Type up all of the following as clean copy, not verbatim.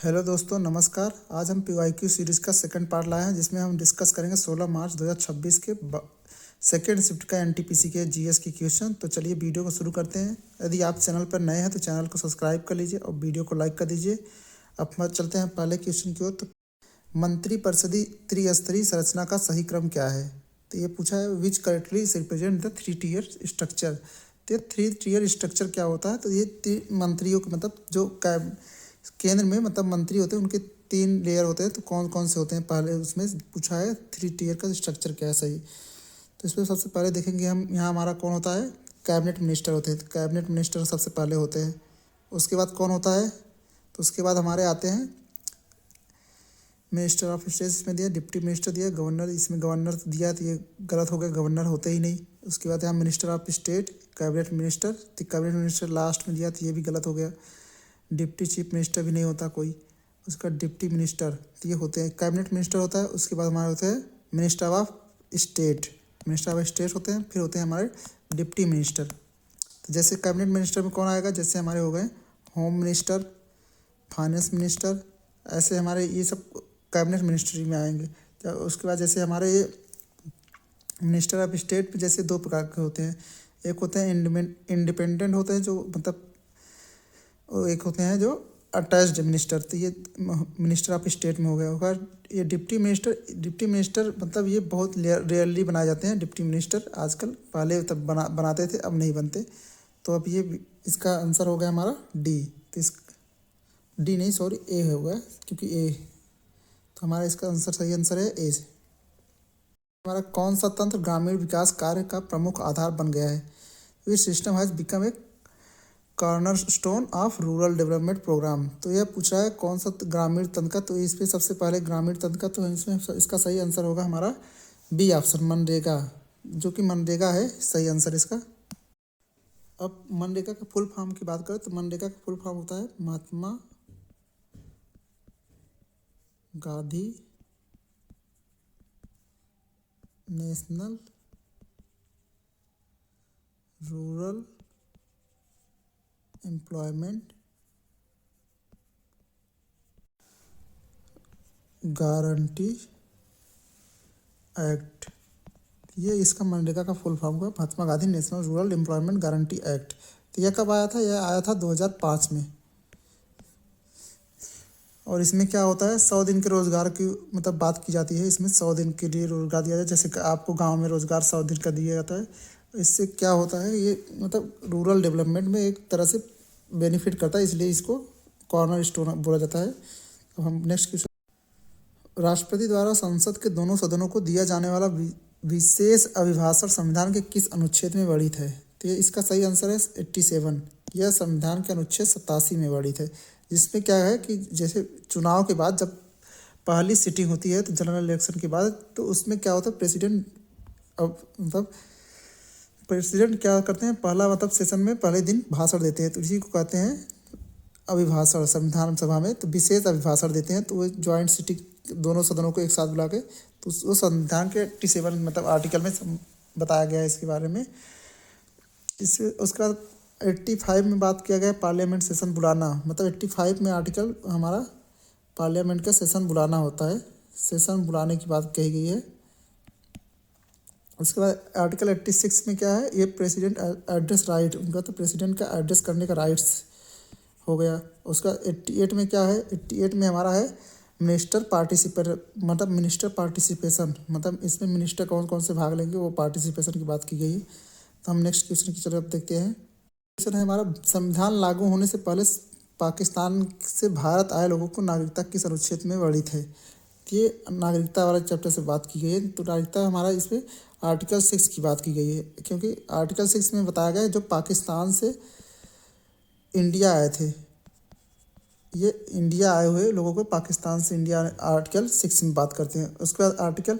Hello दोस्तों, नमस्कार। आज हम PYQ सीरीज़ का सेकंड पार्ट लाए हैं, जिसमें हम डिस्कस करेंगे 16 मार्च 2026 के सेकेंड शिफ्ट का NTPC के GS की क्वेश्चन। तो चलिए वीडियो को शुरू करते हैं। यदि आप चैनल पर नए हैं तो चैनल को सब्सक्राइब कर लीजिए और वीडियो को लाइक कर दीजिए। अब चलते हैं पहले क्वेश्चन की ओर। तो मंत्रिपरिषदीय त्रिस्तरीय संरचना का सही क्रम क्या है? तो ये पूछा है which correctly represent the 3 tier structure. तो 3 tier स्ट्रक्चर क्या होता है? तो ये मंत्रियों के मतलब जो केंद्र में मतलब मंत्री होते हैं, उनके 3 लेयर होते हैं। तो कौन कौन से होते हैं पहले उसमें पूछा है 3 tier का स्ट्रक्चर क्या है सही। तो इसमें सबसे पहले देखेंगे हम, यहाँ हमारा कौन होता है? कैबिनेट मिनिस्टर होते हैं। तो कैबिनेट मिनिस्टर सबसे पहले होते हैं। उसके बाद कौन होता है? तो उसके बाद हमारे आते हैं मिनिस्टर ऑफ स्टेट, इसमें दिया डिप्टी मिनिस्टर, दिया गवर्नर। इसमें गवर्नर दिया तो ये गलत हो गया, गवर्नर होते ही नहीं। उसके बाद यहाँ minister of state, cabinet minister. तो कैबिनेट मिनिस्टर लास्ट में दिया तो ये भी गलत हो गया। डिप्टी चीफ मिनिस्टर भी नहीं होता कोई। उसका डिप्टी मिनिस्टर तो ये होते हैं। कैबिनेट मिनिस्टर होता है, उसके बाद हमारे होते हैं minister of state. Minister of state होते हैं, फिर होते हैं हमारे डिप्टी मिनिस्टर। तो जैसे कैबिनेट मिनिस्टर में कौन आएगा? जैसे हमारे हो गए होम मिनिस्टर, फाइनेंस मिनिस्टर, ऐसे हमारे ये सब कैबिनेट मिनिस्ट्री में आएंगे। तो उसके बाद जैसे हमारे ये मिनिस्टर ऑफ स्टेट जैसे 2 प्रकार के होते हैं। एक होते हैं इंडिपेंडेंट होते हैं, जो मतलब, और एक होते हैं जो अटैच्ड मिनिस्टर। तो ये मिनिस्टर ऑफ स्टेट में हो गया होगा। ये डिप्टी मिनिस्टर मतलब ये बहुत रेयरली बनाए जाते हैं डिप्टी मिनिस्टर आजकल। पहले तब बनाते थे, अब नहीं बनते। तो अब ये इसका आंसर हो गया हमारा डी। तो इस डी नहीं, सॉरी, ए हो गया, क्योंकि ए। तो हमारा इसका आंसर, सही आंसर है ए से। हमारा कौन सा तंत्र ग्रामीण विकास कार्य का प्रमुख आधार बन गया है? Which system has become a corner stone of rural development program. तो यह पूछ रहा है कौन सा ग्रामीण तंत्र का। तो इसमें सबसे पहले ग्रामीण तंत्र का, तो इसमें इसका सही आंसर होगा हमारा बी ऑप्शन, मनरेगा, जो कि मनरेगा है सही आंसर इसका। अब मनरेगा का फुल फॉर्म की बात करें तो मनरेगा का फुल फॉर्म होता है Mahatma Gandhi national rural employment guarantee act. ये इसका मनरेगा का फुल फॉर्म हुआ Mahatma Gandhi national rural employment guarantee act. तो यह कब आया था? यह आया था 2005 में। और इसमें क्या होता है, 100 दिन के रोजगार की मतलब बात की जाती है। इसमें 100 दिन के लिए रोजगार दिया जाए, जैसे कि आपको गांव में रोजगार 100 दिन का दिया जाता है। इससे क्या होता है, ये मतलब रूरल डेवलपमेंट में एक तरह से बेनिफिट करता है, इसलिए इसको कॉर्नर स्टोन बोला जाता है। अब हम नेक्स्ट क्वेश्चन। राष्ट्रपति द्वारा संसद के दोनों सदनों को दिया जाने वाला विशेष अभिभाषण संविधान के किस अनुच्छेद में वर्णित है? तो ये इसका सही आंसर है 87। यह संविधान के अनुच्छेद 87 में वर्णित है, जिसमें क्या है कि जैसे चुनाव के बाद जब पहली सिटिंग होती है, तो जनरल इलेक्शन के बाद, तो उसमें क्या होता है, प्रेसिडेंट मतलब प्रेसिडेंट क्या करते हैं, पहला मतलब सेशन में पहले दिन भाषण देते हैं। तो इसी को कहते हैं अभिभाषण। संविधान सभा में तो विशेष अभिभाषण देते हैं। तो वो ज्वाइंट सिटिंग दोनों सदनों को एक साथ बुला के, तो वो संविधान के 87 मतलब आर्टिकल में बताया गया है इसके बारे में। इससे उसके बाद 85 में बात किया गया पार्लियामेंट सेशन बुलाना। मतलब 85 में आर्टिकल हमारा पार्लियामेंट का सेशन बुलाना होता है, सेशन बुलाने की बात कही गई है। उसके बाद आर्टिकल 86 में क्या है, ये प्रेसिडेंट एड्रेस राइट उनका, तो प्रेसिडेंट का एड्रेस करने का राइट्स हो गया। उसका 88 में क्या है, 88 में हमारा है मिनिस्टर पार्टिसिपेशन, मतलब इसमें मिनिस्टर कौन कौन से भाग लेंगे, वो पार्टिसिपेशन की बात की गई है। तो हम नेक्स्ट क्वेश्चन की तरफ देखते हैं। क्वेश्चन है हमारा, संविधान लागू होने से पहले पाकिस्तान से भारत आए लोगों को नागरिकता किस अनुच्छेद में वर्णित है? ये नागरिकता वाले चैप्टर से बात की गई है। तो नागरिकता हमारा इसमें आर्टिकल 6 की बात की गई है, क्योंकि आर्टिकल 6 में बताया गया है जो पाकिस्तान से इंडिया आए थे, ये इंडिया आए हुए लोगों को पाकिस्तान से इंडिया, आर्टिकल 6 में बात करते हैं। उसके बाद आर्टिकल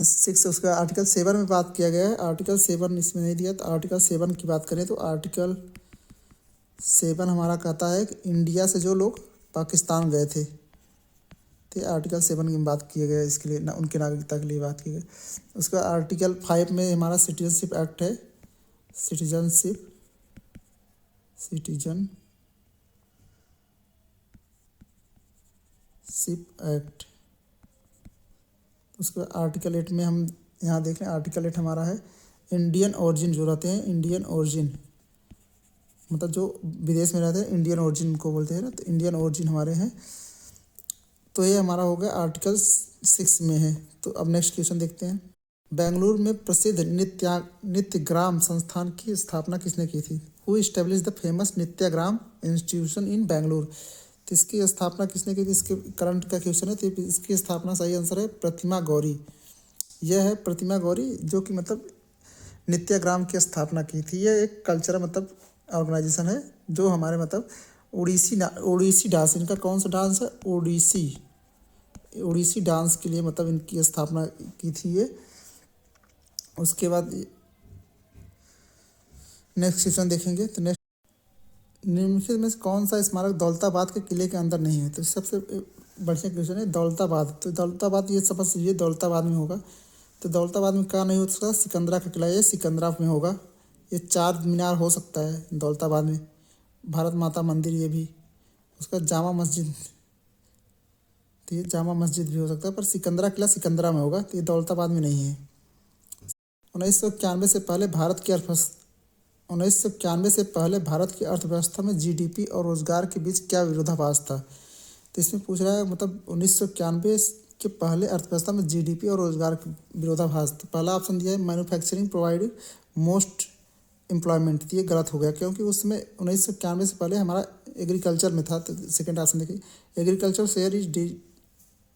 6, उसका आर्टिकल 7 में बात किया गया है। आर्टिकल 7 इसमें नहीं दिया, तो आर्टिकल 7 की बात करें तो आर्टिकल 7 हमारा कहता है कि इंडिया से जो लोग पाकिस्तान गए थे, तो आर्टिकल 7 की बात किया गया, इसके लिए उनकी नागरिकता के लिए बात की गई। उसका आर्टिकल 5 में हमारा सिटीजनशिप एक्ट है, सिटीजन शिप एक्ट। उसके बाद आर्टिकल 8 में हम यहाँ देख रहे हैं, आर्टिकल 8 हमारा है इंडियन ओरिजिन। जो रहते हैं इंडियन ओरिजिन, मतलब जो विदेश में रहते हैं इंडियन ओरिजिन को बोलते हैं ना, तो इंडियन ओरिजिन हमारे हैं। तो ये हमारा हो गया आर्टिकल 6 में है। तो अब नेक्स्ट क्वेश्चन देखते हैं। बेंगलुरु में प्रसिद्ध नित्यग्राम संस्थान की स्थापना किसने की थी? Who establish the famous Nrityagram institution in Bengaluru. तो इसकी स्थापना किसने की थी? इसके करंट का क्वेश्चन है, तो इसकी स्थापना सही आंसर है प्रतिमा गौरी। यह है प्रतिमा गौरी, जो कि मतलब नित्याग्राम की स्थापना की थी। यह एक कल्चरल मतलब ऑर्गेनाइजेशन है, जो हमारे मतलब ओडिसी डांस, इनका कौन सा डांस है? ओडिसी डांस के लिए मतलब इनकी स्थापना की थी ये। उसके बाद नेक्स्ट क्वेश्चन देखेंगे। तो नेक्स्ट, निम्नलिखित में से कौन सा स्मारक दौलताबाद के किले के अंदर नहीं है? तो सबसे बढ़िया क्वेश्चन है दौलताबाद। तो दौलताबाद ये समझ लीजिए दौलताबाद में होगा। तो दौलताबाद में क्या नहीं हो सकता? सिकंदरा का किला, ये सिकंदरा में होगा। ये 4 मीनार हो सकता है दौलताबाद में, भारत माता मंदिर ये भी, उसका जामा मस्जिद, तो ये जामा मस्जिद भी हो सकता है, पर सिकंदरा किला सिकंदरा में होगा, तो ये दौलताबाद में नहीं है। 1991 से पहले भारत की अर्थव्यवस्था में जीडीपी और रोजगार के बीच क्या विरोधाभास था? तो इसमें पूछ रहा है मतलब 1991 के पहले अर्थव्यवस्था में जीडीपी और रोजगार के विरोधाभास। तो पहला ऑप्शन दिया है मैन्युफैक्चरिंग प्रोवाइड मोस्ट एम्प्लॉयमेंट। तो ये गलत हो गया, क्योंकि उसमें 1991 से पहले हमारा एग्रीकल्चर में था। तो सेकेंड ऑप्शन देखिए, agriculture share is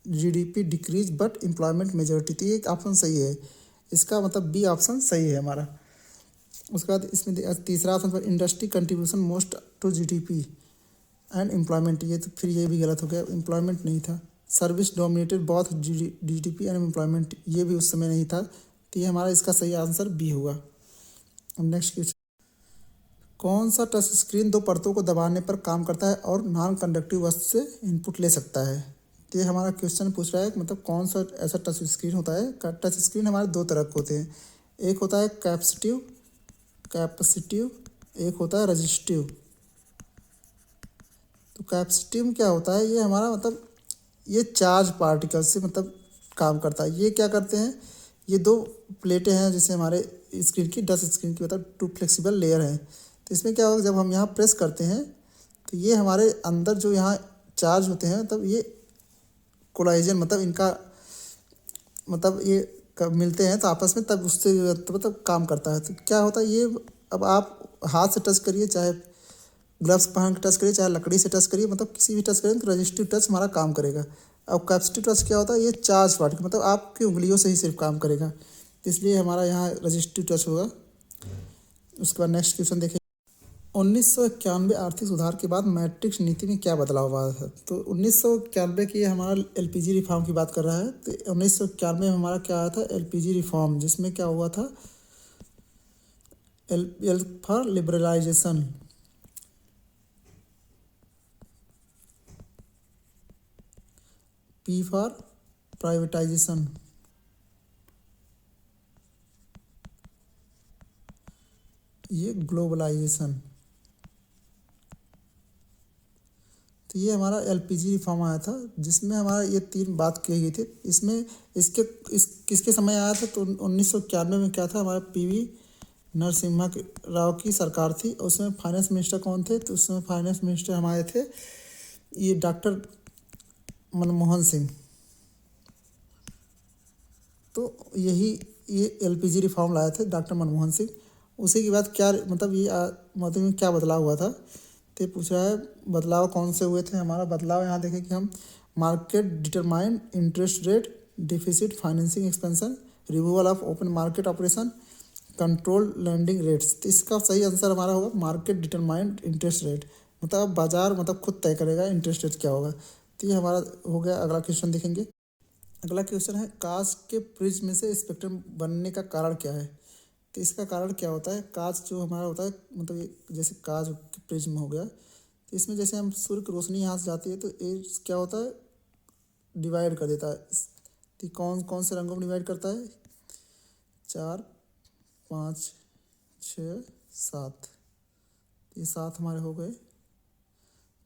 GDP decrease but employment majority. तो ये ऑप्शन सही है, इसका मतलब बी ऑप्शन सही है हमारा। उसके बाद इसमें तीसरा ऑप्शन पर industry contribution most to GDP and employment, ये तो फिर ये भी गलत हो गया, एम्प्लॉयमेंट नहीं था। Service dominated both GDP and employment, ये भी उस समय नहीं था। तो ये हमारा इसका सही आंसर बी होगा। अब नेक्स्ट क्वेश्चन, कौन सा टच स्क्रीन 2 परतों को दबाने पर काम करता है और नॉन कंडक्टिव वस्तु से इनपुट ले सकता है? तो ये हमारा क्वेश्चन पूछ रहा है मतलब कौन सा ऐसा टच स्क्रीन होता है। टच स्क्रीन हमारे 2 तरह के होते हैं, एक होता है कैपेसिटिव, एक होता है रजिस्टिव। तो कैपेसिटिव क्या होता है? ये हमारा मतलब ये चार्ज पार्टिकल से मतलब काम करता है। ये क्या करते हैं, ये 2 प्लेटें हैं जैसे हमारे स्क्रीन की, टच स्क्रीन की मतलब 2 फ्लेक्सिबल लेयर हैं। तो इसमें क्या होगा, जब हम यहाँ प्रेस करते हैं तो ये हमारे अंदर जो यहाँ चार्ज होते हैं तब ये कोलाइजन मतलब इनका मतलब ये कब मिलते हैं तो आपस में, तब उससे मतलब काम करता है। तो क्या होता है ये, अब आप हाथ से टच करिए, चाहे ग्लव्स पहन के टच करिए, चाहे लकड़ी से टच करिए, मतलब किसी भी टच करें तो रजिस्टिव टच हमारा काम करेगा। अब कैपेसिटिव टच क्या होता है? ये चार्ज पार्टिकल मतलब आपकी उंगलियों से ही सिर्फ काम करेगा, तो इसलिए हमारा यहाँ रजिस्टिव टच होगा। उसके बाद नेक्स्ट क्वेश्चन देखिए, 1991 आर्थिक सुधार के बाद मैट्रिक्स नीति में क्या बदलाव आया था? तो 1991 की हमारा एलपीजी रिफॉर्म की बात कर रहा है। तो 1991 में हमारा क्या आया था? एलपीजी रिफॉर्म, जिसमें क्या हुआ था? L for liberalization, P for privatization, ये ग्लोबलाइजेशन। तो ये हमारा एलपीजी रिफॉर्म आया था, जिसमें हमारा ये 3 बात की गई थी। इसमें किसके समय आया था? तो 1991 में क्या था, हमारा पीवी नरसिम्हा राव की सरकार थी। उसमें फाइनेंस मिनिस्टर कौन थे? तो उसमें फाइनेंस मिनिस्टर हमारे थे ये डॉक्टर मनमोहन सिंह। तो ये एलपीजी रिफॉर्म लाए थे डॉक्टर मनमोहन सिंह। उसी के बाद क्या मतलब ये मतलब में क्या बदलाव हुआ था? तो ये पूछ रहा है बदलाव कौन से हुए थे। हमारा बदलाव यहाँ देखें कि हम market determined interest rate, deficit financing expansion, removal of open market operation, control landing rates. तो इसका सही आंसर हमारा होगा मार्केट डिटरमाइंड इंटरेस्ट रेट, मतलब बाजार मतलब खुद तय करेगा इंटरेस्ट रेट क्या होगा। तो ये हमारा हो गया। अगला क्वेश्चन देखेंगे। अगला क्वेश्चन है कांच के प्रिज्म में से स्पेक्ट्रम बनने का कारण क्या है? तो इसका कारण क्या होता है? कांच जो हमारा होता है मतलब ये जैसे कांच के प्रिज्म हो गया, तो इसमें जैसे हम सूर्य की रोशनी यहाँ से जाती है तो ये क्या होता है, डिवाइड कर देता है। तो कौन कौन से रंगों में डिवाइड करता है? 4, 5, 6, 7। ये 7 हमारे हो गए।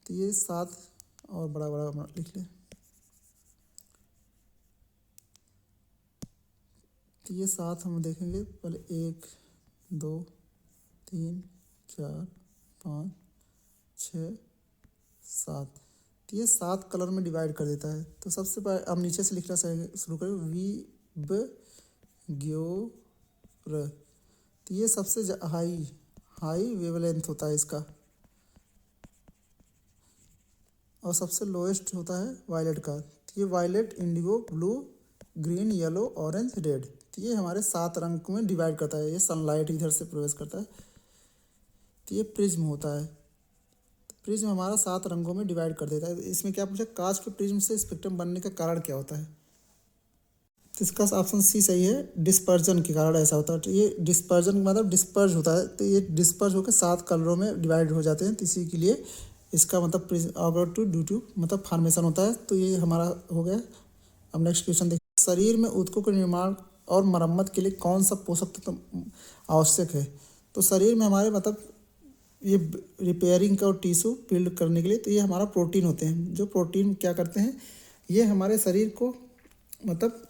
तो ये 7 और बड़ा बड़ा लिख लें। तो ये 7 हम देखेंगे पहले, 1 2 3 4 5 6 7। तो ये 7 कलर में डिवाइड कर देता है। तो सबसे पहले अब नीचे से लिखना शुरू करें, वी ब ग्यो र। तो ये सबसे हाई वेवलेंथ होता है इसका, और सबसे लोएस्ट होता है वायलेट का। तो ये violet, indigo, blue, green, yellow, orange, red. तो ये हमारे 7 रंग में डिवाइड करता है। ये सनलाइट इधर से प्रवेश करता है। तो ये प्रिज्म होता है। तो प्रिज्म हमारा 7 रंगों में डिवाइड कर देता है। इसमें क्या पूछा, कांच के प्रिज्म से स्पेक्ट्रम बनने का कारण क्या होता है। तो इसका ऑप्शन सी सही है, डिस्पर्जन के कारण ऐसा होता है। तो ये डिस्पर्जन मतलब डिस्पर्ज होता है। तो ये डिस्पर्ज होकर 7 कलरों में डिवाइड हो जाते हैं। तो इसी के लिए इसका मतलब ऑगर टू ड्यू टू मतलब फॉर्मेशन होता है। तो ये हमारा हो गया। अब नेक्स्ट क्वेश्चन देखिए, शरीर में ऊतकों के निर्माण और मरम्मत के लिए कौन सा पोषक तत्व आवश्यक है। तो शरीर में हमारे मतलब ये रिपेयरिंग का और टिश्यू बिल्ड करने के लिए, तो ये हमारा प्रोटीन होते हैं। जो प्रोटीन क्या करते हैं, ये हमारे शरीर को मतलब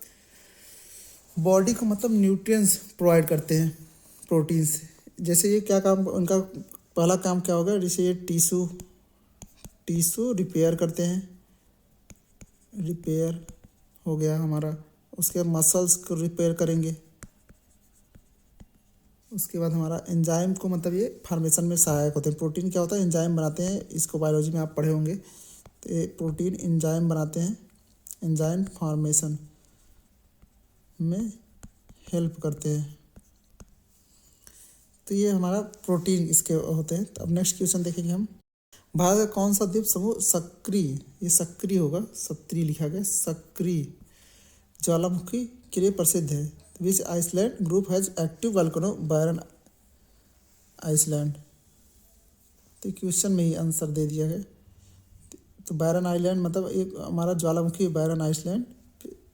बॉडी को मतलब न्यूट्रिएंट्स प्रोवाइड करते हैं प्रोटीन्स। जैसे ये क्या काम, उनका पहला काम क्या होगा, जैसे ये टिश्यू रिपेयर करते हैं, रिपेयर हो गया हमारा। उसके मसल्स को रिपेयर करेंगे। उसके बाद हमारा एंजाइम को मतलब ये फॉर्मेशन में सहायक होते हैं। प्रोटीन क्या होता है, एंजाइम बनाते हैं। इसको बायोलॉजी में आप पढ़े होंगे। तो ये प्रोटीन एंजाइम बनाते हैं, एंजाइम फॉर्मेशन में हेल्प करते हैं। तो ये हमारा प्रोटीन इसके होते हैं। तो अब नेक्स्ट क्वेश्चन देखेंगे हम, भारत का कौन सा द्वीप समूह सक्रिय, ये सक्रिय होगा, सक्रिय लिखा गया, सक्रिय ज्वालामुखी के लिए प्रसिद्ध है। Which island group has active volcano, Barren Island. तो क्वेश्चन में ही आंसर दे दिया है। तो बैरन आइलैंड मतलब एक हमारा ज्वालामुखी बैरन आइसलैंड।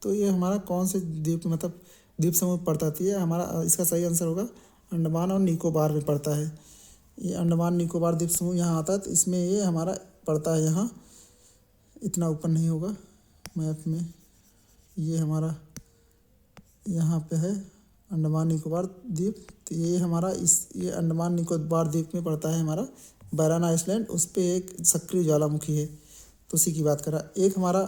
तो ये हमारा कौन से द्वीप मतलब द्वीप समूह पड़ता है। ये हमारा इसका सही आंसर होगा अंडमान और निकोबार में पड़ता है। ये अंडमान निकोबार द्वीप समूह यहाँ आता है। तो इसमें ये हमारा पड़ता है यहाँ, इतना ऊपर नहीं होगा मैप में। ये हमारा यहाँ पे है अंडमान निकोबार द्वीप। तो ये हमारा ये अंडमान निकोबार द्वीप में पड़ता है हमारा बैरन आइसलैंड। उस पर एक सक्रिय ज्वालामुखी है, तो उसी की बात करा। एक हमारा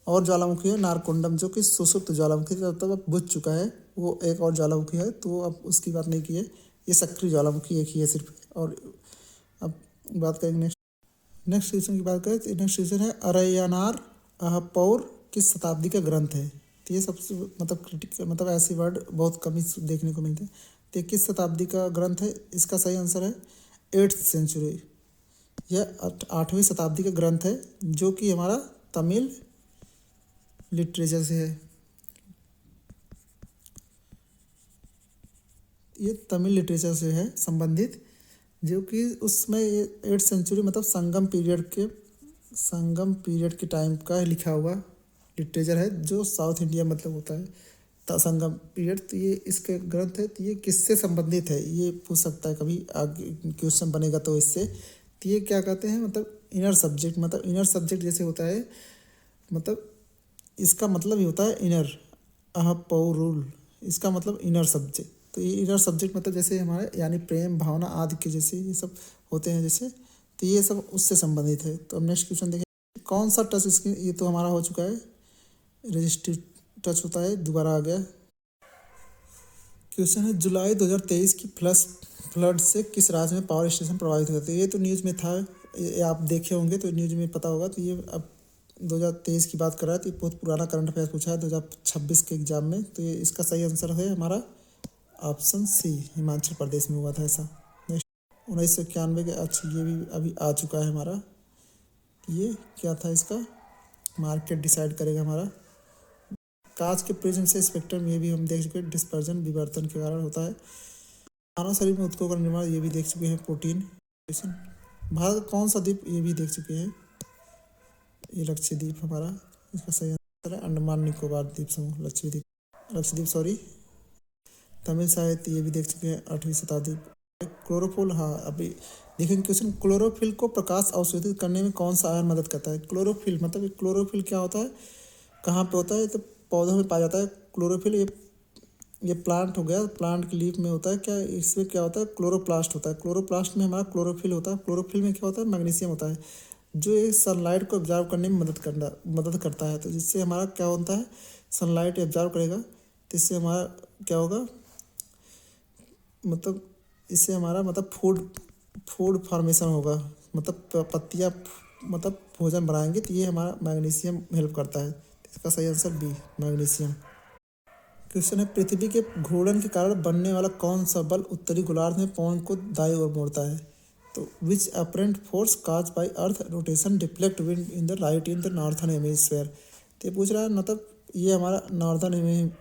और ज्वालामुखी है नारकोंडम, जो कि सुषुप्त ज्वालामुखी तब अब बुझ चुका है। वो एक और ज्वालामुखी है, तो अब उसकी बात नहीं की है। ये सक्रिय ज्वालामुखी एक ही है सिर्फ। और अब बात करेंगे नेक्स्ट क्वेश्चन की बात करें। तो नेक्स्ट क्वेश्चन है, अरयनार अहपौर किस शताब्दी का ग्रंथ है। तो ये सबसे मतलब क्रिटिकल मतलब ऐसे वर्ड बहुत कम ही देखने को मिलते हैं। तो ये किस शताब्दी का ग्रंथ है। इसका सही आंसर है 8th सेंचुरी। यह 8वीं शताब्दी का ग्रंथ है, जो कि हमारा तमिल लिटरेचर से है। ये तमिल लिटरेचर से है संबंधित, जो कि उसमें ये 8th सेंचुरी मतलब संगम पीरियड के टाइम का लिखा हुआ लिटरेचर है, जो साउथ इंडिया मतलब होता है संगम पीरियड। तो ये इसके ग्रंथ है। तो ये किससे संबंधित है, ये पूछ सकता है कभी आगे क्वेश्चन बनेगा तो इससे। तो ये क्या कहते हैं, मतलब इनर सब्जेक्ट, मतलब इनर सब्जेक्ट जैसे होता है, मतलब इसका मतलब ही होता है इनर, अहपौरुल, इसका मतलब इनर सब्जेक्ट। तो ये इनर सब्जेक्ट मतलब जैसे हमारे यानी प्रेम भावना आदि के जैसे ये सब होते हैं जैसे। तो ये सब उससे संबंधित है। तो अब नेक्स्ट क्वेश्चन देखें, कौन सा टच स्क्रीन, ये तो हमारा हो चुका है, रजिस्ट्री टच होता है, दोबारा आ गया। क्वेश्चन है, जुलाई 2023 की फ्लड से किस राज्य में पावर स्टेशन प्रभावित हुए थे। ये तो न्यूज़ में था, ये आप देखे होंगे तो न्यूज़ में पता होगा। तो ये अब 2023 की बात कर रहा है। तो ये बहुत पुराना करंट अफेयर पूछा है 2026 के एग्जाम में। तो ये इसका सही आंसर है हमारा ऑप्शन सी, हिमाचल प्रदेश में हुआ था ऐसा। नेक्स्ट 1991 के, अच्छा ये भी अभी आ चुका है हमारा। ये क्या था, इसका मार्केट डिसाइड करेगा हमारा। कांच के प्रिज्म से स्पेक्ट्रम, ये भी हम देख चुके हैं, डिस्पर्जन विवर्तन के कारण होता है। मानव शरीर में ऊतकों का निर्माण, ये भी देख चुके हैं, प्रोटीन। भारत का कौन सा द्वीप, ये भी देख चुके हैं, ये लक्षद्वीप हमारा। इसका सही आंसर है अंडमान निकोबार द्वीप समूह, लक्षद्वीप सॉरी। तमिल साहित्य, ये भी देख चुके हैं, 8वीं शताब्दी। क्लोरोफिल, हाँ अभी देखेंगे क्वेश्चन, क्लोरोफिल को प्रकाश अवशोषित करने में कौन सा आयन मदद करता है। क्लोरोफिल मतलब क्लोरोफिल क्या होता है, कहाँ पे होता है, तो पौधों में पाया जाता है क्लोरोफिल। ये ये प्लांट हो गया, प्लांट की लीफ में होता है क्या, इसमें क्या होता है, क्लोरोप्लास्ट होता है। क्लोरोप्लास्ट में हमारा क्लोरोफिल होता है। क्लोरोफिल में क्या होता है, मैग्नीशियम होता है, जो ये सनलाइट को ऑब्जर्व करने में मदद करता है। तो जिससे हमारा क्या होता है, सनलाइट ऑब्जर्व करेगा, तो इससे हमारा क्या होगा, मतलब इससे हमारा मतलब फूड फार्मेशन होगा, मतलब पत्तियाँ मतलब भोजन बनाएंगे, तो ये हमारा मैग्नीशियम हेल्प करता है। इसका सही आंसर बी, मैग्नीशियम। क्वेश्चन है, पृथ्वी के घूर्णन के कारण बनने वाला कौन सा बल उत्तरी गोलार्ध में पवन को दाईं ओर मोड़ता है। तो which apparent force cause by earth rotation deflect wind in the light in the northern hemisphere. तो ये पूछ रहा है, मतलब ये हमारा नॉर्दर्न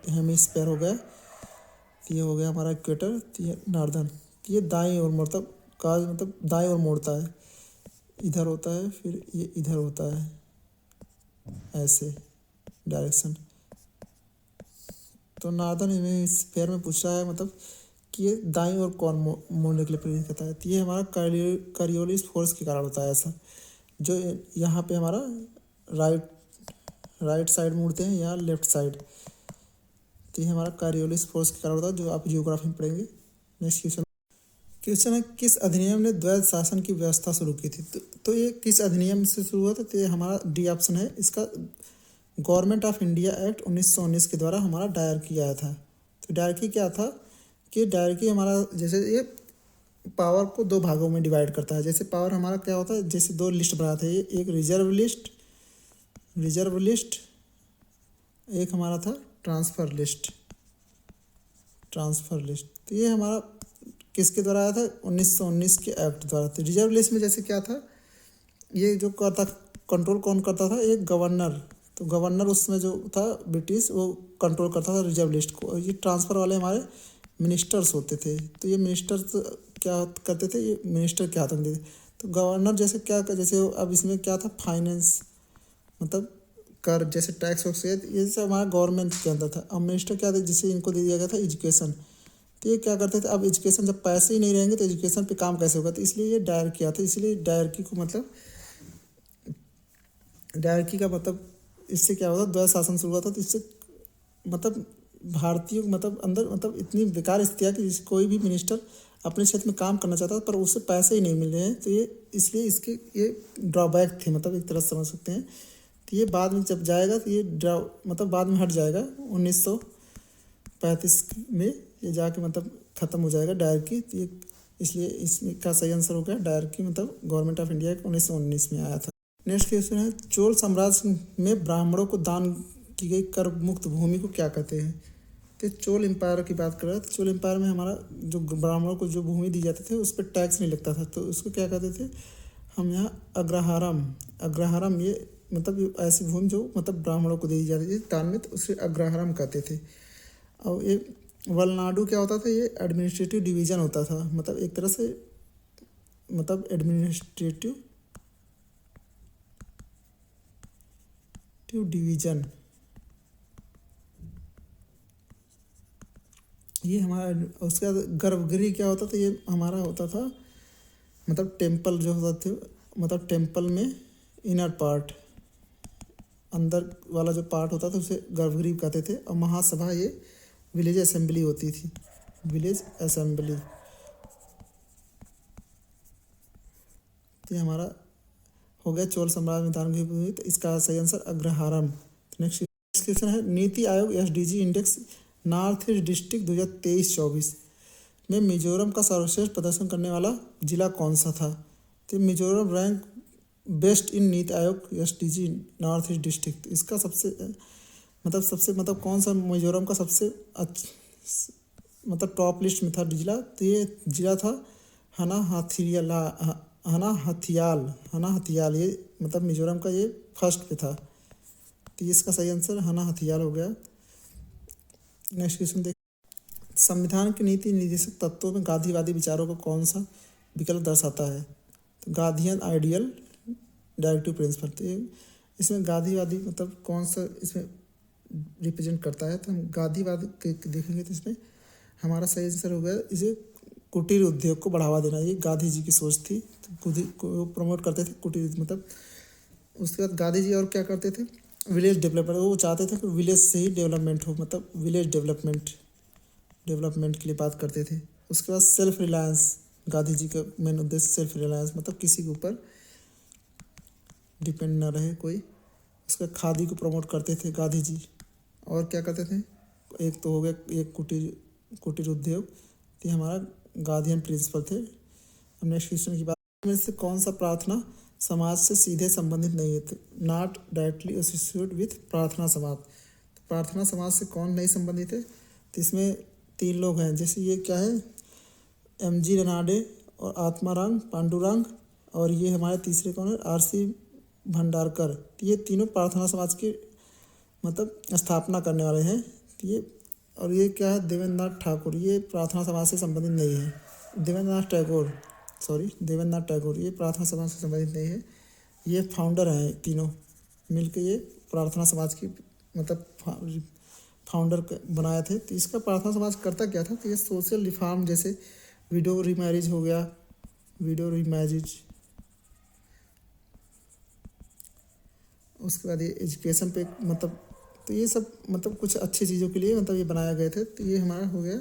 हेमिस्फेयर हो गया, तो ये हो गया हमारा इक्वेटर, तो ये नॉर्दर्न, तो ये दाईं ओर मतलब काज मतलब दाईं ओर मोड़ता है, इधर होता है, फिर ये इधर होता है, ऐसे डायरेक्शन। तो नॉर्दर्न हेमिस्फीयर में पूछ रहा है मतलब कि ये दाईं ओर कौन मोड़ने के लिए प्रेरित करता है। तो ये हमारा करियोलिस फोर्स के कारण होता है ऐसा, जो यहाँ पे हमारा राइट साइड मुड़ते हैं या लेफ्ट साइड। तो ये हमारा करियोलिस फोर्स के कारण होता है, जो आप जियोग्राफी में पढ़ेंगे। नेक्स्ट क्वेश्चन है, किस अधिनियम ने द्वैध शासन की व्यवस्था शुरू की थी। तो ये किस अधिनियम से शुरू हुआ था, तो ये हमारा डी ऑप्शन है इसका, गवर्नमेंट ऑफ इंडिया एक्ट 1919 के द्वारा हमारा डायरकी आया था। तो डायरकी क्या था कि डायरकी हमारा जैसे ये पावर को दो भागों में डिवाइड करता है। जैसे पावर हमारा क्या होता है, जैसे दो लिस्ट बनाते हैं, एक रिजर्व लिस्ट, एक हमारा था ट्रांसफ़र लिस्ट। तो ये हमारा किसके द्वारा आया था, 1919 के एक्ट द्वारा। तो रिजर्व लिस्ट में जैसे क्या था, ये जो करता कंट्रोल कौन करता था, एक गवर्नर। तो गवर्नर उसमें जो था ब्रिटिश, वो कंट्रोल करता था रिजर्व लिस्ट को। ये ट्रांसफ़र वाले हमारे मिनिस्टर्स होते थे। तो ये मिनिस्टर्स क्या करते थे, ये मिनिस्टर के हाथ में देते। तो गवर्नर जैसे क्या, जैसे अब इसमें क्या था, फाइनेंस मतलब कर, जैसे टैक्स वैक्स, ये सब हमारा गवर्नमेंट के अंदर था। अब मिनिस्टर क्या थे, जिसे इनको दे दिया गया था एजुकेशन। तो ये क्या करते थे, अब एजुकेशन जब पैसे ही नहीं रहेंगे तो एजुकेशन पे काम कैसे होगा। तो इसलिए ये डायर किया था। इसलिए डायरकी को मतलब डायरकी का मतलब इससे क्या होता, द्वैध शासन शुरू हुआ था। तो इससे मतलब भारतीयों मतलब अंदर मतलब इतनी बेकार स्थिति है कि कोई भी मिनिस्टर अपने क्षेत्र में काम करना चाहता था, पर उससे पैसे ही नहीं मिल रहे हैं। तो ये इसलिए इसके ये ड्रॉबैक थे, मतलब एक तरह से समझ सकते हैं। तो ये बाद में जब जाएगा तो ये मतलब बाद में हट जाएगा 1935 में, ये जाके मतलब ख़त्म हो जाएगा डायरकी। तो ये इसलिए इसका सही आंसर हो गया डायरकी, मतलब गवर्नमेंट ऑफ इंडिया 1919 में आया था। नेक्स्ट क्वेश्चन है, चोल साम्राज्य में ब्राह्मणों को दान की गई कर मुक्त भूमि को क्या कहते हैं। तो चोल एम्पायर की बात कर रहा है। तो चोल एम्पायर में हमारा जो ब्राह्मणों को जो भूमि दी जाती थी उस पर टैक्स नहीं लगता था, तो उसको क्या कहते थे हम यहाँ, अग्रहारम। ये मतलब ऐसी भूमि जो मतलब ब्राह्मणों को दी जाती थी दान में, तो उसे अग्रहारम कहते थे। और ये वलनाडु क्या होता था, ये एडमिनिस्ट्रेटिव डिवीज़न होता था, मतलब एक तरह से मतलब एडमिनिस्ट्रेटिव डिवीज़न। ये हमारा उसके बाद गर्भगृह क्या होता था, ये हमारा होता था मतलब टेम्पल जो होता थे, मतलब टेम्पल में इनर पार्ट, अंदर वाला जो पार्ट होता था उसे गर्भगृह कहते थे। और महासभा ये विलेज असेंबली होती थी, विलेज असेंबली। तो ये हमारा हो गया चोल साम्राज्य में दान की भूमि। तो इसका सही आंसर अग्रहारम। नेक्स्ट क्वेश्चन है, NITI Aayog SDG index north east district 2023-24 में मिजोरम का सर्वश्रेष्ठ प्रदर्शन करने वाला जिला कौन सा था। तो Mizoram rank best in NITI Aayog SDG north east district. इसका सबसे मतलब कौन सा मिजोरम का सबसे मतलब टॉप लिस्ट में था जिला। तो ये जिला था हना हथियाल। ये मतलब मिजोरम का ये फर्स्ट पे था। तो इसका सही आंसर हना हथियाल हो गया। नेक्स्ट क्वेश्चन देख, संविधान के नीति निर्देशक तत्वों में गांधीवादी विचारों को कौन सा विकल्प दर्शाता है। तो गांधीयन आइडियल डायरेक्टिव प्रिंसिपल। तो इसमें गांधीवादी मतलब कौन सा इसमें रिप्रेजेंट करता है। तो हम गांधीवाद देखेंगे तो इसमें हमारा सही आंसर हो गया, इसे कुटीर उद्योग को बढ़ावा देना। ये गांधी जी की सोच थी, तो प्रमोट करते थे कुटीर मतलब। उसके बाद गांधी जी और क्या करते थे, विलेज डेवलपमेंट। वो चाहते थे कि विलेज से ही डेवलपमेंट हो, मतलब विलेज डेवलपमेंट। डेवलपमेंट के लिए बात करते थे। उसके बाद सेल्फ रिलायंस, गांधी जी का मेन उद्देश्य सेल्फ रिलायंस, मतलब किसी के ऊपर डिपेंड ना रहे कोई। उसका खादी को प्रमोट करते थे गांधी जी। और क्या करते थे, एक तो हो गया एक कुटीर उद्योग, तो ये हमारा गांधीयन प्रिंसिपल थे। अब नेक्स्ट क्वेश्चन की बात में से कौन सा प्रार्थना समाज से सीधे संबंधित नहीं है, तो नॉट डायरेक्टली एसोसिएटेड विथ प्रार्थना समाज। तो प्रार्थना समाज से कौन नहीं संबंधित है, तो इसमें 3 लोग हैं, जैसे ये क्या है, MG रनाडे और आत्माराम पांडुरंग, और ये हमारे तीसरे कौन है, RC भंडारकर। तो ये तीनों प्रार्थना समाज की मतलब स्थापना करने वाले हैं। तो ये और ये क्या है, देवेंद्रनाथ ठाकुर, ये प्रार्थना समाज से संबंधित नहीं है। देवेंद्रनाथ टैगोर ये प्रार्थना समाज से संबंधित नहीं है। ये फाउंडर हैं तीनों मिलकर, ये प्रार्थना समाज की मतलब फाउंडर बनाए थे। तो इसका प्रार्थना समाज करता क्या था, तो ये सोशल रिफॉर्म, जैसे विडो रीमैरिज हो गया, विडो रीमैरिज, उसके बाद ये एजुकेशन पे मतलब, तो ये सब मतलब कुछ अच्छी चीज़ों के लिए मतलब ये बनाए गए थे। तो ये हमारा हो गया।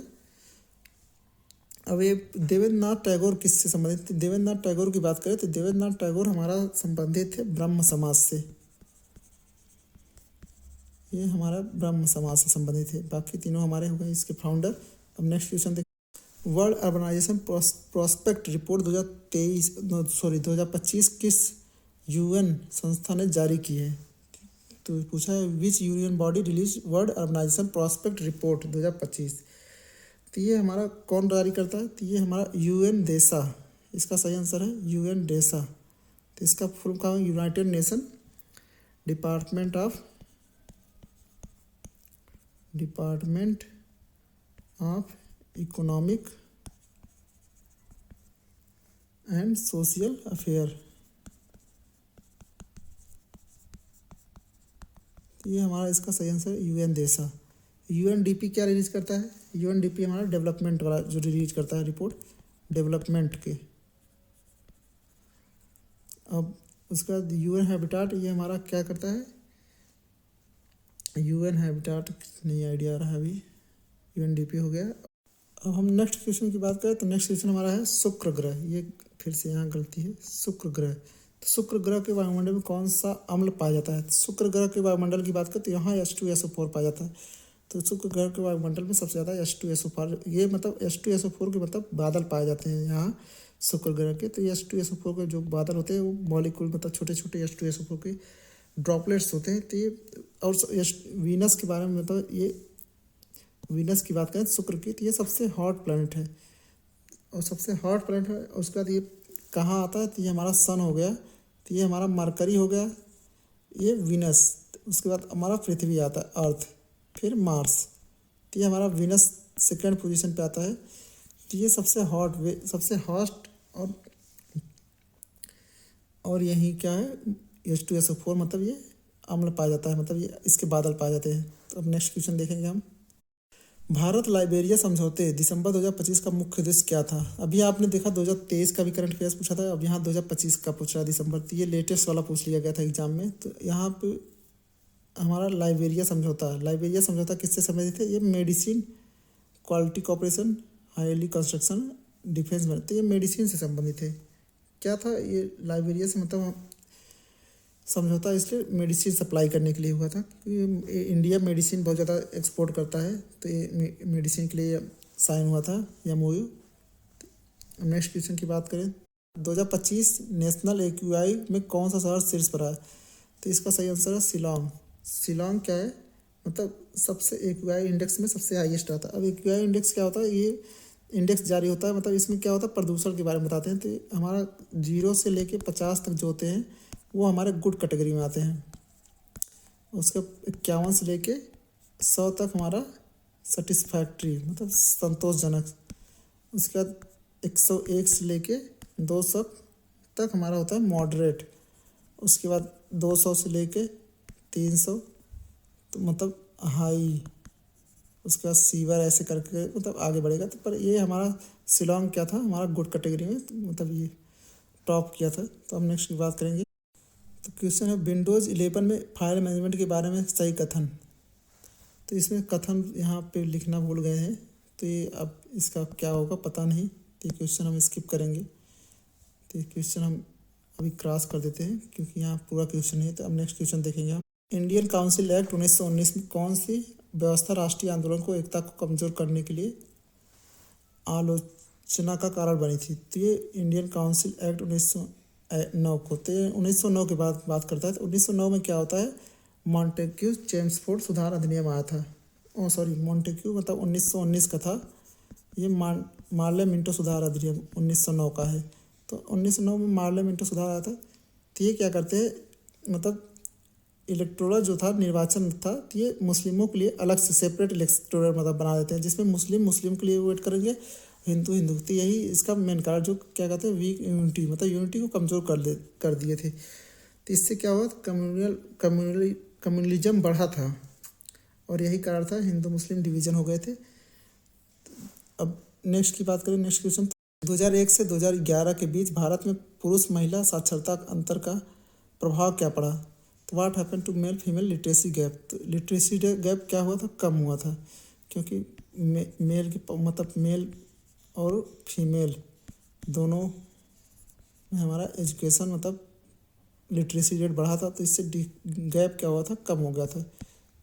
अब ये देवेंद्रनाथ टैगोर किससे संबंधित थे, देवेंद्रनाथ टैगोर की बात करें तो देवेंद्रनाथ टैगोर हमारा संबंधित थे ब्रह्म समाज से। ये हमारा ब्रह्म समाज से संबंधित है। बाकी तीनों हमारे हो गए इसके फाउंडर। अब नेक्स्ट क्वेश्चन देख, वर्ल्ड अर्बनाइजेशन प्रोस्पेक्ट रिपोर्ट 2025 किस UN संस्था ने जारी की है। तो पूछा है which union body release world urbanization prospect report 2025। तो ये हमारा कौन जारी करता है, तो ये हमारा UN डेसा, इसका सही आंसर है UN डेसा। तो इसका फुल फॉर्म है United nation department of economic and social affair. तो ये हमारा इसका सही आंसर है UN डेसा। UNDP क्या रिलीज करता है, UNDP हमारा डेवलपमेंट वाला जो रिलीज करता है रिपोर्ट डेवलपमेंट के। अब उसका UN हैबिटाट, ये हमारा क्या करता है, UN हैबिटाट नहीं आइडिया आ रहा है अभी, UNDP हो गया। अब हम नेक्स्ट क्वेश्चन की बात करें तो नेक्स्ट क्वेश्चन हमारा है शुक्र ग्रह। ये फिर से यहाँ गलती है, शुक्र ग्रह। तो शुक्र ग्रह के वायुमंडल में कौन सा अम्ल पाया जाता है, शुक्र ग्रह के वायुमंडल की बात करें तो यहाँ H2SO4 पाया जाता है। तो शुक्र ग्रह के वायुमंडल में सबसे ज़्यादा H2SO4, ये मतलब H2SO4 के मतलब बादल पाए जाते हैं यहाँ शुक्र ग्रह के। तो ये H2SO4 के जो बादल होते हैं वो मॉलिक्यूल मतलब छोटे छोटे H2SO4 के ड्रॉपलेट्स होते हैं। तो ये और वीनस के बारे में मतलब ये वीनस की बात करें शुक्र की, तो ये सबसे हॉट प्लैनेट है और सबसे हॉट प्लैनेट है। उसके बाद ये कहाँ आता है, तो ये हमारा सन हो गया, तो ये हमारा मरकरी हो गया, ये वीनस। उसके बाद हमारा पृथ्वी आता है अर्थ, फिर मार्स। तो ये हमारा वीनस सेकेंड पोजीशन पे आता है। तो ये सबसे हॉट और यही क्या है H2SO4 मतलब ये अम्ल पाया जाता है, मतलब ये इसके बादल पाए जाते हैं। तो अब नेक्स्ट क्वेश्चन देखेंगे हम, भारत लाइबेरिया समझौते दिसंबर 2025 का मुख्य उद्देश्य क्या था। अभी आपने देखा 2023 का भी करंट अफेयर्स पूछा था, अब यहाँ 2025 का पूछ रहा है दिसंबर। तो ये लेटेस्ट वाला पूछ लिया गया था एग्जाम में। तो यहाँ पे हमारा लाइबेरिया समझौता किससे संबंधित है, ये medicine quality corporation highly construction defence में, तो ये मेडिसिन से संबंधित है। क्या था ये लाइबेरिया से मतलब समझौता, इसलिए मेडिसिन सप्लाई करने के लिए हुआ था क्योंकि इंडिया मेडिसिन बहुत ज़्यादा एक्सपोर्ट करता है। तो ये मेडिसिन के लिए साइन हुआ था या MOU। नेक्स्ट क्वेश्चन की बात करें, 2025 नेशनल AQI में कौन सा शहर शीर्ष पर है, तो इसका सही आंसर है शिलोंग। शिलोंग क्या है मतलब सबसे AQI इंडेक्स में सबसे हाईएस्ट आता है। अब AQI इंडेक्स क्या होता है, ये इंडेक्स जारी होता है मतलब इसमें क्या होता है प्रदूषण के बारे में बताते हैं। तो हमारा 0 से लेके 50 तक जो होते हैं वो हमारे गुड कैटेगरी में आते हैं। उसका 51 से लेके 100 तक हमारा सेटिस्फैक्ट्री मतलब संतोषजनक। उसके बाद 101 से लेके 200 तक हमारा होता है मॉडरेट। उसके बाद 200 से लेके 300 तो मतलब हाई। उसके बाद सीवर ऐसे करके मतलब आगे बढ़ेगा। तो पर ये हमारा शिलोंग क्या था हमारा गुड कैटेगरी में, तो मतलब ये टॉप किया था। तो हम नेक्स्ट की बात करेंगे। तो क्वेश्चन है विंडोज़ 11 में फाइल मैनेजमेंट के बारे में सही कथन। तो इसमें कथन यहाँ पे लिखना भूल गए हैं, तो ये अब इसका क्या होगा पता नहीं, तो ये क्वेश्चन हम स्किप करेंगे। तो ये क्वेश्चन हम अभी क्रॉस कर देते हैं क्योंकि यहाँ पूरा क्वेश्चन नहीं है। तो अब नेक्स्ट क्वेश्चन देखेंगे हम। इंडियन काउंसिल एक्ट 1919 में कौन सी व्यवस्था राष्ट्रीय आंदोलन को एकता को कमजोर करने के लिए आलोचना का कारण बनी थी? तो ये इंडियन काउंसिल एक्ट 1909 को, तो ये 1909 के बाद बात करता है। तो 1909 में क्या होता है, मॉन्टेग्यू चेम्सफोर्ड सुधार अधिनियम आया था। मॉन्टेग्यू मतलब 1919 का था। ये मार्ले मिंटो सुधार अधिनियम 1909 का है। तो 1909 में मार्ले मिंटो सुधार आया था। तो ये क्या करते हैं, मतलब इलेक्टोरल जो था, निर्वाचन था, तो ये मुस्लिमों के लिए अलग से सेपरेट इलेक्टोरल मतलब बना देते हैं, जिसमें मुस्लिम के लिए वेट करेंगे, हिंदू। तो यही इसका मेन कारण, जो क्या कहते हैं वीक यूनिटी, मतलब यूनिटी को कमज़ोर कर दिए थे। तो इससे क्या हुआ, कम्युनलिज्म बढ़ा था और यही कारण था हिंदू मुस्लिम डिवीजन हो गए थे। अब नेक्स्ट की बात करें, नेक्स्ट क्वेश्चन। 2001 से 2011 के बीच भारत में पुरुष महिला साक्षरता अंतर का प्रभाव क्या पड़ा? तो what happen to male female literacy gap? तो लिटरेसी गैप क्या हुआ था, कम हुआ था, क्योंकि मेल की मतलब मेल और फीमेल दोनों में हमारा एजुकेशन मतलब लिटरेसी रेट बढ़ा था, तो इससे गैप क्या हुआ था, कम हो गया था।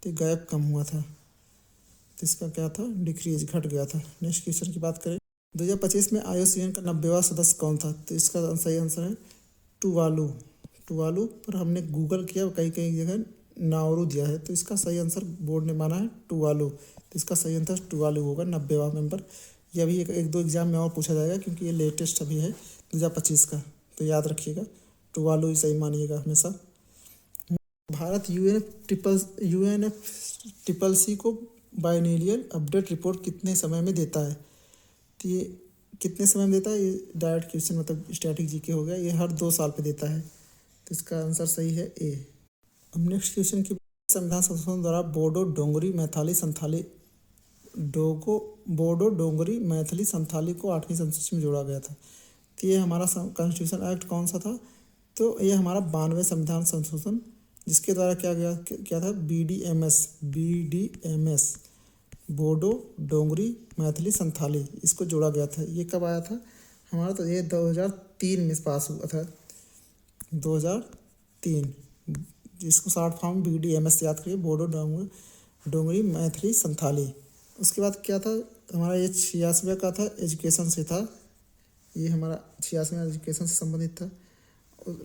तो गैप कम हुआ था, तो इसका क्या था, डिक्रीज, घट गया था। नेक्स्ट क्वेश्चन की बात करें। 2025 में IUCN का 90वां सदस्य कौन था? तो इसका सही आंसर है टुवालू। पर हमने गूगल किया, कई जगह नाउरू दिया है, तो इसका सही आंसर बोर्ड ने माना है टुवालू। तो इसका सही आंसर टुवालू होगा, 90वां मेंबर। यह भी एक दो एग्जाम में और पूछा जाएगा क्योंकि ये लेटेस्ट अभी है 2025 का, तो याद रखिएगा, टुवालू ही सही मानिएगा हमेशा। भारत UNFCCC को बाइनोमियल अपडेट रिपोर्ट कितने समय में देता है? तो ये कितने समय में देता है, ये डायरेक्ट क्वेश्चन मतलब स्टैटिक जीके हो गया। ये हर 2 साल पे देता है, तो इसका आंसर सही है ए। अब नेक्स्ट क्वेश्चन की, संविधान संशोधन द्वारा बोडो डोंगरी मैथिली संथाली को 8वीं अनुसूची में जोड़ा गया था। तो ये हमारा कॉन्स्टिट्यूशन एक्ट कौन सा था? तो ये हमारा 92 संविधान संशोधन, जिसके द्वारा क्या था, BDMS बोडो डोंगरी मैथिली संथाली, इसको जोड़ा गया था। ये कब आया था हमारा? तो ये 2003 में पास हुआ था, 2003, जिसको शॉर्ट फॉर्म BDMS याद करिए, बोडो डोंगरी मैथिली संथाली। उसके बाद क्या था हमारा, ये 86वां का था, एजुकेशन से था। ये हमारा 86वां एजुकेशन से संबंधित था,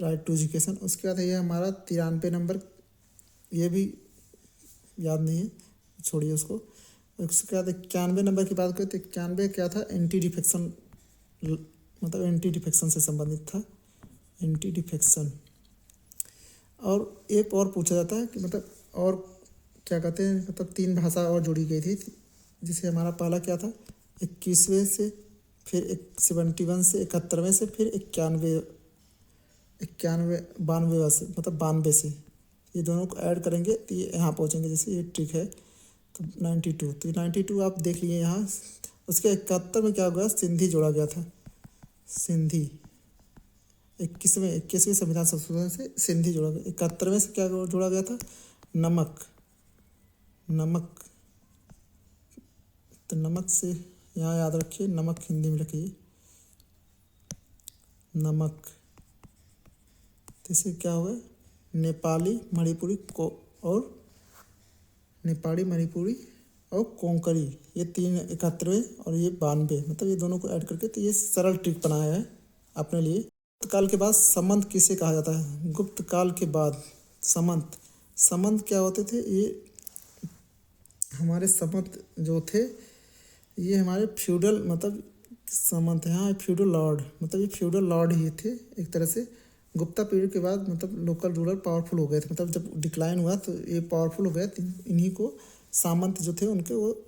राइट टू एजुकेशन। उसके बाद ये हमारा 93 नंबर, ये भी याद नहीं है, छोड़िए उसको। उसके बाद 91 नंबर की बात करें तो 91 क्या था, एंटी डिफेक्शन, मतलब एंटी डिफेक्शन से संबंधित था, एंटी डिफेक्शन। और एक और पूछा जाता है कि मतलब और क्या कहते हैं, मतलब 3 भाषा और जोड़ी गई थी, जिसे हमारा पहला क्या था, 21वें से, फिर 71 से, 71वें से, फिर 92 से, मतलब 92 से, ये दोनों को ऐड करेंगे तो ये यहाँ पहुँचेंगे। जैसे ये ट्रिक है, तो 92, तो 92 आप देख लिए यहाँ। उसके 71 में क्या हो गया, सिंधी जोड़ा गया था, सिंधी। 21वें संविधान संशोधन से सिंधी जोड़ा गया। 71वें से क्या जोड़ा गया था, नमक। तो नमक से यहाँ याद रखिए, नमक हिंदी में रखिए, नमक। तो इससे क्या होगा, नेपाली मणिपुरी और कोंकणी, ये 3 71वें और ये 92, मतलब ये दोनों को ऐड करके, तो ये सरल ट्रिक बनाया है अपने लिए। गुप्त काल के बाद संबंध किसे कहा जाता है? गुप्त काल के बाद संबंध क्या होते थे, ये हमारे संबंध जो थे, ये हमारे फ्यूडल मतलब संबंध है। हाँ, फ्यूडल लॉर्ड, मतलब ये फ्यूडल लॉर्ड ही थे एक तरह से। गुप्ता पीरियड के बाद मतलब लोकल रूलर पावरफुल हो गए थे, मतलब जब डिक्लाइन हुआ तो ये पावरफुल हो गए, तो इन्हीं को सामंत जो थे उनके, वो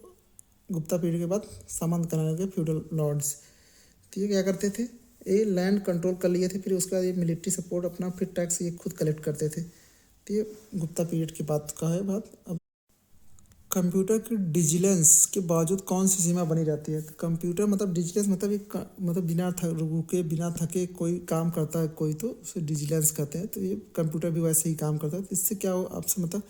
गुप्ता पीरियड के बाद सामंत कराने लगे, फ्यूडल लॉर्ड्स। तो ये क्या करते थे, ये लैंड कंट्रोल कर लिए थे, फिर उसके बाद ये मिलिट्री सपोर्ट अपना, फिर टैक्स ये खुद कलेक्ट करते थे। तो ये गुप्ता पीरियड की बात का है बात। अब कंप्यूटर की डिजिलेंस के बावजूद कौन सी सीमा बनी रहती है? तो कंप्यूटर मतलब डिजिलेंस मतलब एक मतलब बिना रुके बिना थके कोई काम करता है कोई, तो उसे डिजिलेंस कहते हैं। तो ये कंप्यूटर भी वैसे ही काम करता है। तो इससे क्या हो आपसे, मतलब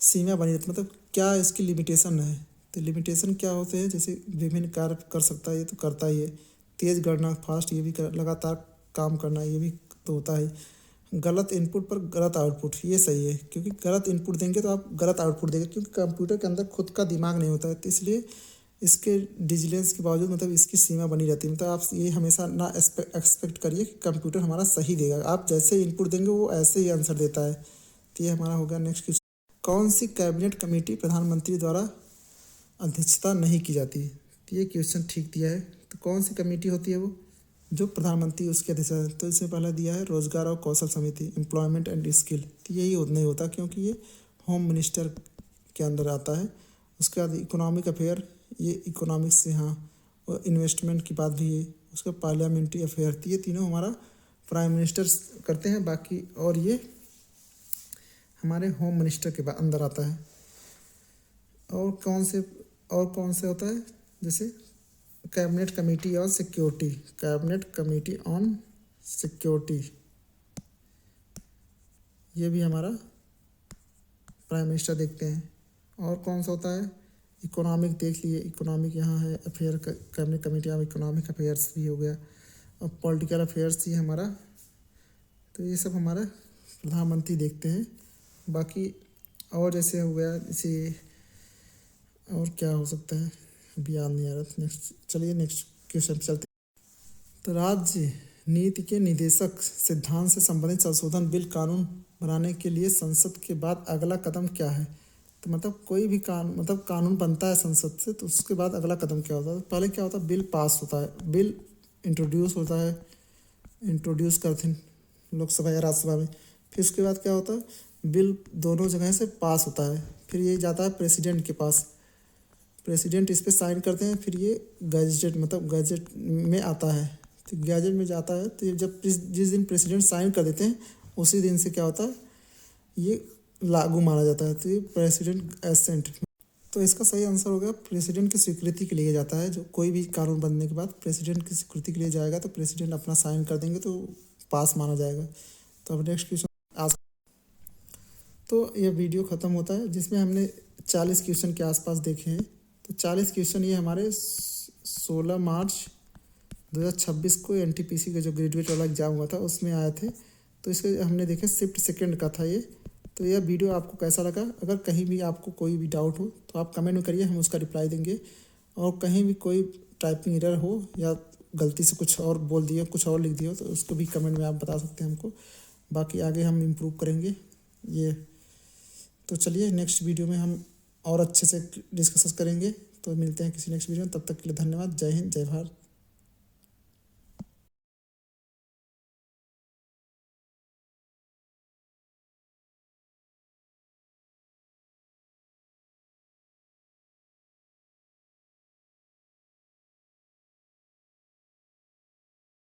सीमा बनी रहती है, मतलब क्या इसकी लिमिटेशन है, तो लिमिटेशन क्या होते हैं, जैसे विभिन्न कार्य कर सकता है, ये तो करता ही है। तेज़ गणना फास्ट, ये भी लगातार काम करना, ये भी तो होता है। गलत इनपुट पर गलत आउटपुट, ये सही है, क्योंकि गलत इनपुट देंगे तो आप गलत आउटपुट देंगे, क्योंकि कंप्यूटर के अंदर खुद का दिमाग नहीं होता है, तो इसलिए इसके डिजिलेंस के बावजूद मतलब इसकी सीमा बनी रहती है। मतलब आप ये हमेशा ना एक्सपेक्ट करिए कि कंप्यूटर हमारा सही देगा, आप जैसे इनपुट देंगे वो ऐसे ही आंसर देता है। तो ये हमारा हो गया। नेक्स्ट क्वेश्चन, कौन सी कैबिनेट कमेटी प्रधानमंत्री द्वारा अध्यक्षता नहीं की जाती? तो ये क्वेश्चन ठीक दिया है। तो कौन सी कमेटी होती है वो, जो प्रधानमंत्री उसके अध्यक्षता? तो इसमें पहला दिया है रोजगार और कौशल समिति, एम्प्लॉयमेंट एंड स्किल। तो यही नहीं होता, क्योंकि ये होम मिनिस्टर के अंदर आता है। उसके बाद इकोनॉमिक अफेयर, ये इकोनॉमिक्स से, हाँ, और इन्वेस्टमेंट की बात भी है। उसका पार्लियामेंट्री अफेयर, ये तीनों हमारा प्राइम मिनिस्टर करते हैं। बाकी और ये हमारे होम मिनिस्टर के अंदर आता है। और कौन से होता है, जैसे cabinet committee on security, cabinet committee on security, ये भी हमारा प्राइम मिनिस्टर देखते हैं। और कौन सा होता है, इकोनॉमिक देख लिए, इकोनॉमिक यहाँ है, affair cabinet committee of economic affairs भी हो गया। और पॉलिटिकल अफेयर्स ही हमारा, तो ये सब हमारा प्रधानमंत्री देखते हैं। बाकी और जैसे हो गया, जैसे और क्या हो सकता है, अभी याद नहीं आ रहा। नेक्स्ट चलिए, नेक्स्ट क्वेश्चन चलते। तो राज्य नीति के निदेशक सिद्धांत से संबंधित संशोधन बिल कानून बनाने के लिए संसद के बाद अगला कदम क्या है? तो मतलब कोई भी कानून बनता है संसद से, तो उसके बाद अगला कदम क्या होता है? पहले क्या होता है, बिल पास होता है, बिल इंट्रोड्यूस होता है, इंट्रोड्यूस करते हैं लोकसभा या राज्यसभा में। फिर उसके बाद क्या होता है, बिल दोनों जगह से पास होता है। फिर ये जाता है प्रेसिडेंट के पास, प्रेसिडेंट इस पर साइन करते हैं। फिर ये गैजेट में आता है। तो गैजेट में जाता है, तो जब जिस दिन प्रेसिडेंट साइन कर देते हैं उसी दिन से क्या होता है, ये लागू माना जाता है। तो ये प्रेसिडेंट एसेंट, तो इसका सही आंसर हो गया प्रेसिडेंट की स्वीकृति के लिए जाता है। जो कोई भी कानून बनने के बाद प्रेसिडेंट की स्वीकृति के लिए जाएगा, तो प्रेसिडेंट अपना साइन कर देंगे तो पास माना जाएगा। तो अब नेक्स्ट क्वेश्चन आज, तो यह वीडियो ख़त्म होता है, जिसमें हमने 40 क्वेश्चन के आसपास देखे हैं। तो 40 क्वेश्चन ये हमारे 16 मार्च 2026 को NTPC का जो ग्रेजुएट वाला एग्ज़ाम हुआ था उसमें आए थे। तो इसके हमने देखे शिफ्ट सेकंड का था ये। तो यह वीडियो आपको कैसा लगा? अगर कहीं भी आपको कोई भी डाउट हो तो आप कमेंट में करिए, हम उसका रिप्लाई देंगे। और कहीं भी कोई टाइपिंग एरर हो या गलती से कुछ और बोल दिए, कुछ और लिख दिए हो, तो उसको भी कमेंट में आप बता सकते हैं हमको। बाकी आगे हम इम्प्रूव करेंगे ये। तो चलिए, नेक्स्ट वीडियो में हम और अच्छे से डिस्कस करेंगे। तो मिलते हैं किसी नेक्स्ट वीडियो में, तब तक के लिए धन्यवाद। जय हिंद, जय भारत।